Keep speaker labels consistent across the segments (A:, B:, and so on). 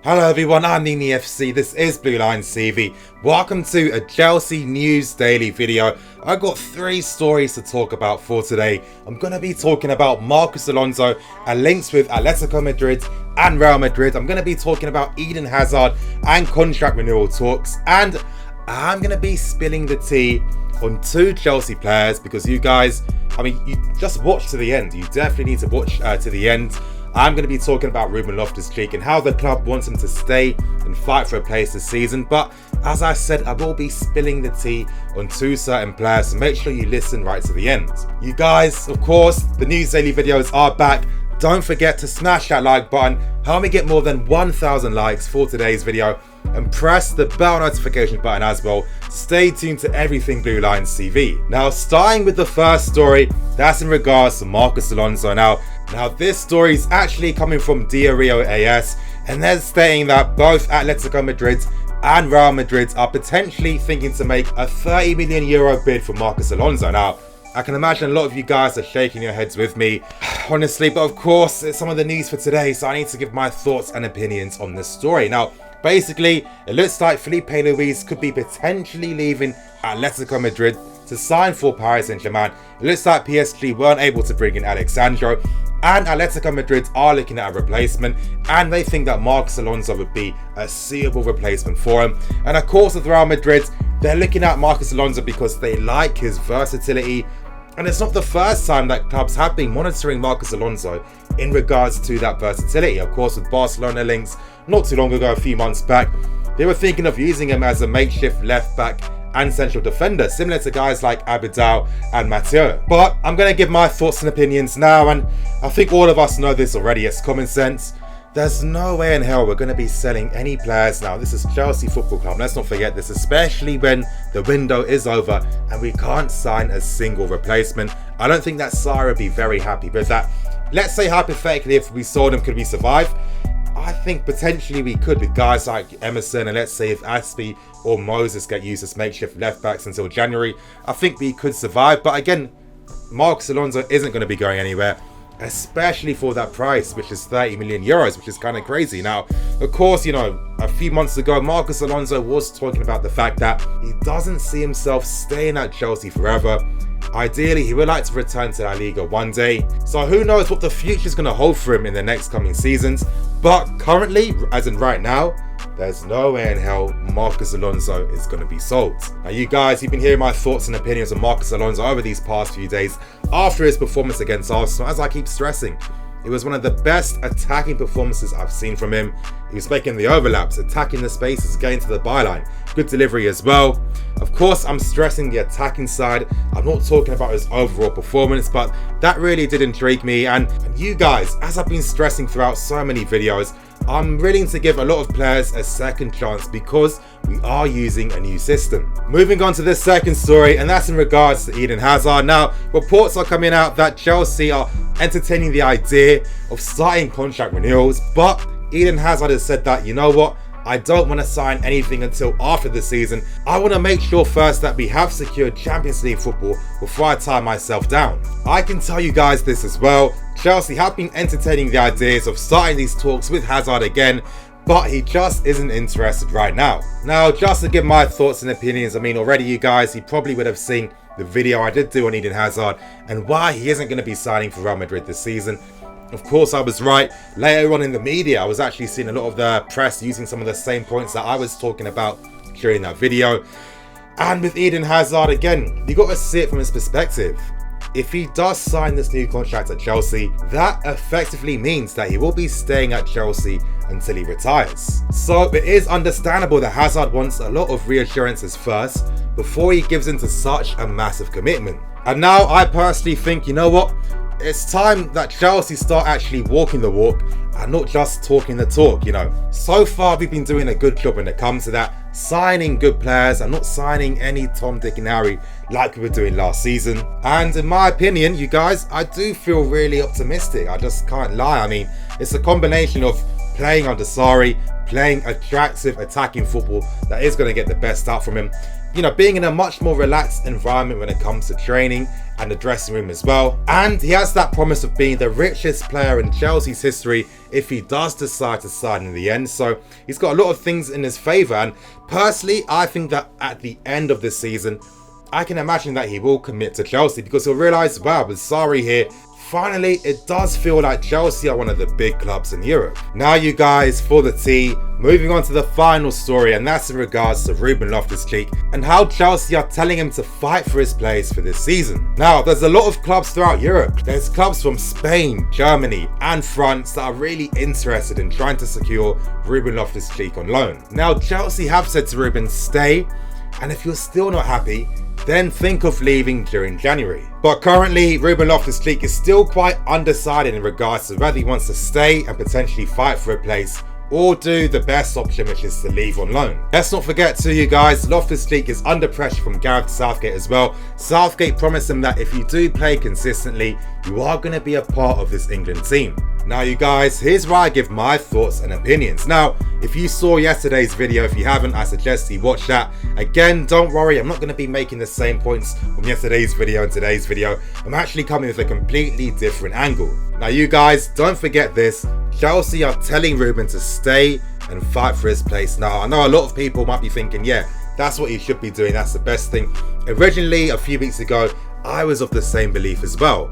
A: Hello everyone, I'm Nini FC, this is Blue Lines TV. Welcome to a Chelsea News Daily video. I've got 3 stories to talk about for today. I'm going to be talking about Marcos Alonso and links with Atletico Madrid and Real Madrid. I'm going to be talking about Eden Hazard and contract renewal talks. And I'm going to be spilling the tea on 2 Chelsea players because you guys, you just watch to the end. You definitely need to watch to the end. I'm going to be talking about RUBEN and how the club wants him to stay and fight for a place this season. But as I said, I will be spilling the tea on 2 certain players, so make sure you listen right to the end. You guys, of course, the News Daily videos are back. Don't forget to smash that like button, help me get more than 1,000 likes for today's video, and press the bell notification button as well to stay tuned to everything Blue Lines TV. Now, starting with the first story, that's in regards to Marcos Alonso. Now this story is actually coming from Diario AS, and they're stating that both Atletico Madrid and Real Madrid are potentially thinking to make a €30 million bid for Marcos Alonso. Now, I can imagine a lot of you guys are shaking your heads with me, honestly, but of course, it's some of the news for today, so I need to give my thoughts and opinions on this story. Now, basically, it looks like Felipe Luis could be potentially leaving Atletico Madrid to sign for Paris Saint-Germain. It looks like PSG weren't able to bring in Alexandro, and Atletico Madrid are looking at a replacement, and they think that Marcos Alonso would be a suitable replacement for him. And of course, with Real Madrid, they're looking at Marcos Alonso because they like his versatility. And it's not the first time that clubs have been monitoring Marcos Alonso in regards to that versatility. Of course, with Barcelona links, not too long ago, a few months back, they were thinking of using him as a makeshift left back and central defender, similar to guys like Abidal and Mateo. But I'm going to give my thoughts and opinions now, and I think all of us know this already. It's common sense. There's no way in hell we're going to be selling any players now. This is Chelsea Football Club. Let's not forget this, especially when the window is over and we can't sign a single replacement. I don't think that Sarri would be very happy with that. Let's say hypothetically, if we sold him, could we survive? I think potentially we could with guys like Emerson, and let's say if Aspie or Moses get used as makeshift left backs until January, I think we could survive. But again, Marcos Alonso isn't going to be going anywhere, especially for that price, which is €30 million, which is kind of crazy. Now, of course, a few months ago, Marcos Alonso was talking about the fact that he doesn't see himself staying at Chelsea forever. Ideally, he would like to return to La Liga one day. So who knows what the future is going to hold for him in the next coming seasons. But currently, as in right now, there's no way in hell Marcos Alonso is going to be sold. Now you guys, you've been hearing my thoughts and opinions on Marcos Alonso over these past few days after his performance against Arsenal. As I keep stressing, it was one of the best attacking performances I've seen from him. He was making the overlaps, attacking the spaces, getting to the byline. Good delivery as well. Of course, I'm stressing the attacking side. I'm not talking about his overall performance, but that really did intrigue me. And you guys, as I've been stressing throughout so many videos, I'm willing to give a lot of players a second chance because we are using a new system. Moving on to the second story, and that's in regards to Eden Hazard. Now, reports are coming out that Chelsea are entertaining the idea of starting contract renewals, but Eden Hazard has said that, you know what, I don't want to sign anything until after the season. I want to make sure first that we have secured Champions League football before I tie myself down. I can tell you guys this as well. Chelsea have been entertaining the ideas of starting these talks with Hazard again, but he just isn't interested right now. Now, just to give my thoughts and opinions, already you guys, you probably would have seen the video I did do on Eden Hazard and why he isn't going to be signing for Real Madrid this season. Of course, I was right. Later on in the media, I was actually seeing a lot of the press using some of the same points that I was talking about during that video. And with Eden Hazard, again, you got to see it from his perspective. If he does sign this new contract at Chelsea, that effectively means that he will be staying at Chelsea until he retires. So it is understandable that Hazard wants a lot of reassurances first before he gives into such a massive commitment. And now I personally think, you know what? It's time that Chelsea start actually walking the walk and not just talking the talk, So far, we've been doing a good job when it comes to that, signing good players and not signing any Tom, Dick and Harry like we were doing last season. And in my opinion, you guys, I do feel really optimistic. I just can't lie. It's a combination of playing under Sarri, playing attractive attacking football that is going to get the best out from him. You know, being in a much more relaxed environment when it comes to training and the dressing room as well. And he has that promise of being the richest player in Chelsea's history if he does decide to sign in the end. So he's got a lot of things in his favour. And personally, I think that at the end of this season, I can imagine that he will commit to Chelsea because he'll realise, wow, with Sarri here, finally, it does feel like Chelsea are one of the big clubs in Europe. Now, you guys, for the tea, moving on to the final story, and that's in regards to RUBEN Loftus-Cheek and how Chelsea are telling him to fight for his place for this season. Now, there's a lot of clubs throughout Europe. There's clubs from Spain, Germany, and France that are really interested in trying to secure RUBEN Loftus-Cheek on loan. Now, Chelsea have said to RUBEN, stay, and if you're still not happy, then think of leaving during January. But currently, RUBEN Loftus-Cheek is still quite undecided in regards to whether he wants to stay and potentially fight for a place or do the best option, which is to leave on loan. Let's not forget too, you guys, Loftus-Cheek is under pressure from Gareth Southgate as well. Southgate promised him that if you do play consistently, you are going to be a part of this England team. Now, you guys, here's where I give my thoughts and opinions. Now, if you saw yesterday's video, if you haven't, I suggest you watch that. Again, don't worry, I'm not going to be making the same points from yesterday's video and today's video. I'm actually coming with a completely different angle. Now, you guys, don't forget this. Chelsea are telling RUBEN to stay and fight for his place. Now, I know a lot of people might be thinking, yeah, that's what he should be doing. That's the best thing. Originally, a few weeks ago, I was of the same belief as well.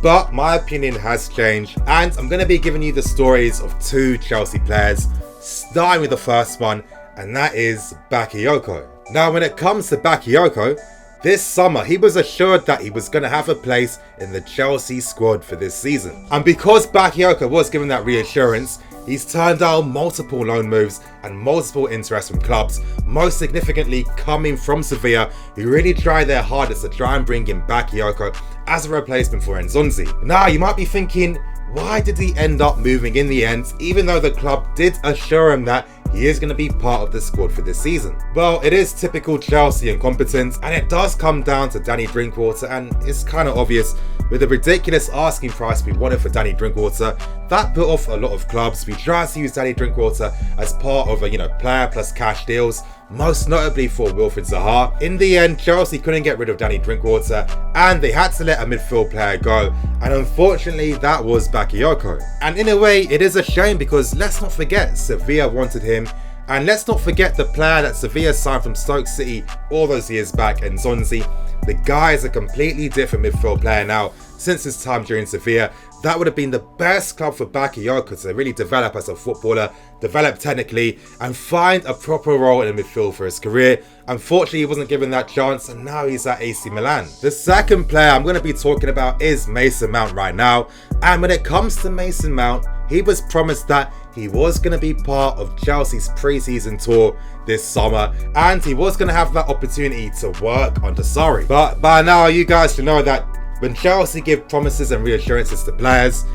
A: But my opinion has changed, and I'm going to be giving you the stories of two Chelsea players, starting with the first one, and that is Kyoko. Now, when it comes to Kyoko, this summer he was assured that he was going to have a place in the Chelsea squad for this season. And because Kyoko was given that reassurance, he's turned down multiple loan moves and multiple interests from clubs, most significantly coming from Sevilla, who really tried their hardest to try and bring in Kyoko as a replacement for Nzonzi. Now, you might be thinking, why did he end up moving in the end, even though the club did assure him that he is going to be part of the squad for this season? Well, it is typical Chelsea incompetence, and it does come down to Danny Drinkwater, and it's kind of obvious. With the ridiculous asking price we wanted for Danny Drinkwater, that put off a lot of clubs. We tried to use Danny Drinkwater as part of a player plus cash deals, most notably for Wilfried Zaha. In the end, Chelsea couldn't get rid of Danny Drinkwater, and they had to let a midfield player go, and unfortunately that was Kyoko. And in a way, it is a shame because let's not forget, Sevilla wanted him. And let's not forget the player that Sevilla signed from Stoke City all those years back, Nzonzi. The guy is a completely different midfield player now since his time during Sevilla. That would have been the best club for Kyoko to really develop as a footballer, develop technically, and find a proper role in the midfield for his career. Unfortunately, he wasn't given that chance, and now he's at AC Milan. The second player I'm going to be talking about is Mason Mount right now. And when it comes to Mason Mount, he was promised that he was going to be part of Chelsea's pre-season tour this summer, and he was going to have that opportunity to work under Sarri. But by now, you guys should know that when Chelsea give promises and reassurances to players,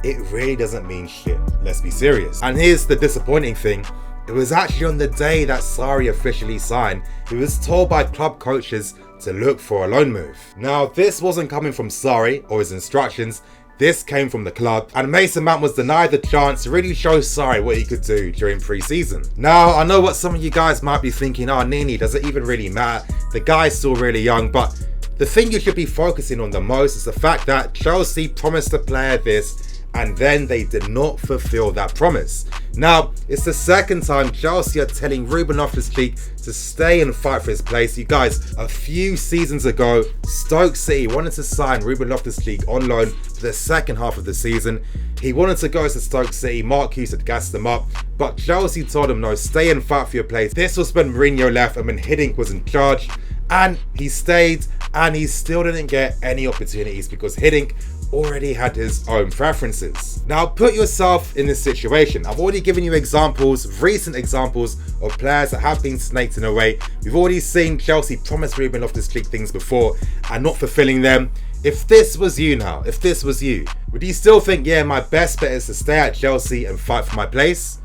A: it really doesn't mean shit. Let's be serious. And here's the disappointing thing. It was actually on the day that Sarri officially signed, he was told by club coaches to look for a loan move. Now, this wasn't coming from Sarri or his instructions. This came from the club, and Mason Mount was denied the chance to really show Sarri what he could do during pre-season. Now, I know what some of you guys might be thinking, oh, Nini, does it even really matter? The guy's still really young, but the thing you should be focusing on the most is the fact that Chelsea promised the player this, and then they did not fulfill that promise. Now, it's the second time Chelsea are telling RUBEN Loftus-Cheek to stay and fight for his place. You guys, a few seasons ago, Stoke City wanted to sign RUBEN Loftus-Cheek on loan for the second half of the season. He wanted to go to Stoke City. Mark Hughes had gassed them up, but Chelsea told him, no, stay and fight for your place. This was when Mourinho left and when Hiddink was in charge, and he stayed, and he still didn't get any opportunities because Hiddink already had his own preferences. Now, put yourself in this situation. I've already given you examples, recent examples of players that have been snaked in a way. We've already seen Chelsea promise RUBEN Loftus-Cheek things before and not fulfilling them. If this was you now, if this was you, would you still think, yeah, my best bet is to stay at Chelsea and fight for my place?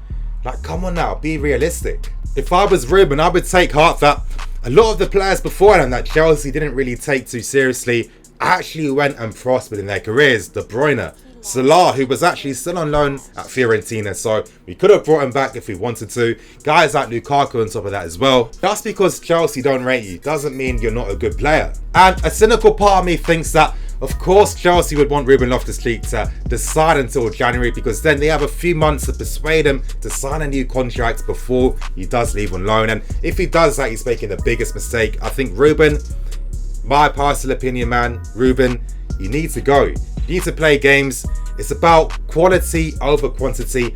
A: Like, come on now, be realistic. If I was RUBEN, I would take heart that a lot of the players beforehand that Chelsea didn't really take too seriously actually went and prospered in their careers. De Bruyne, Salah, who was actually still on loan at Fiorentina, so we could have brought him back if we wanted to. Guys like Lukaku on top of that as well. Just because Chelsea don't rate you doesn't mean you're not a good player. And a cynical part of me thinks that, of course, Chelsea would want Ruben Loftus-Cheek to decide until January, because then they have a few months to persuade him to sign a new contract before he does leave on loan. And if he does that, he's making the biggest mistake. I think Ruben, my personal opinion, man, Ruben, you need to go. You need to play games. It's about quality over quantity.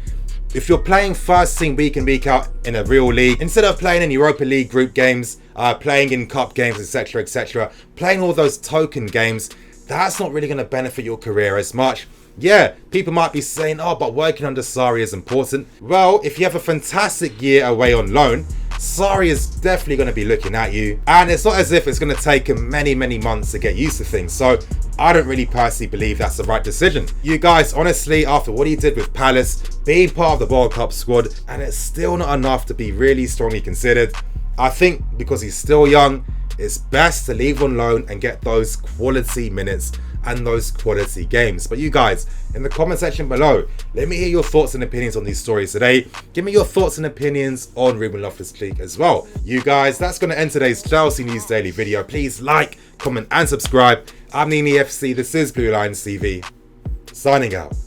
A: If you're playing first team week in, week out in a real league, instead of playing in Europa League group games, playing in cup games, etc., etc., playing all those token games, that's not really going to benefit your career as much. Yeah, people might be saying, oh, but working under Sarri is important. Well, if you have a fantastic year away on loan, Sarri is definitely going to be looking at you. And it's not as if it's going to take him many, many months to get used to things. So I don't really personally believe that's the right decision. You guys, honestly, after what he did with Palace, being part of the World Cup squad, and it's still not enough to be really strongly considered, I think because he's still young, it's best to leave on loan and get those quality minutes and those quality games. But you guys, in the comment section below, let me hear your thoughts and opinions on these stories today. Give me your thoughts and opinions on Ruben Loftus-Cheek as well. You guys, that's going to end today's Chelsea News Daily video. Please like, comment and subscribe. I'm Nini FC. This is Blue Lines TV. Signing out.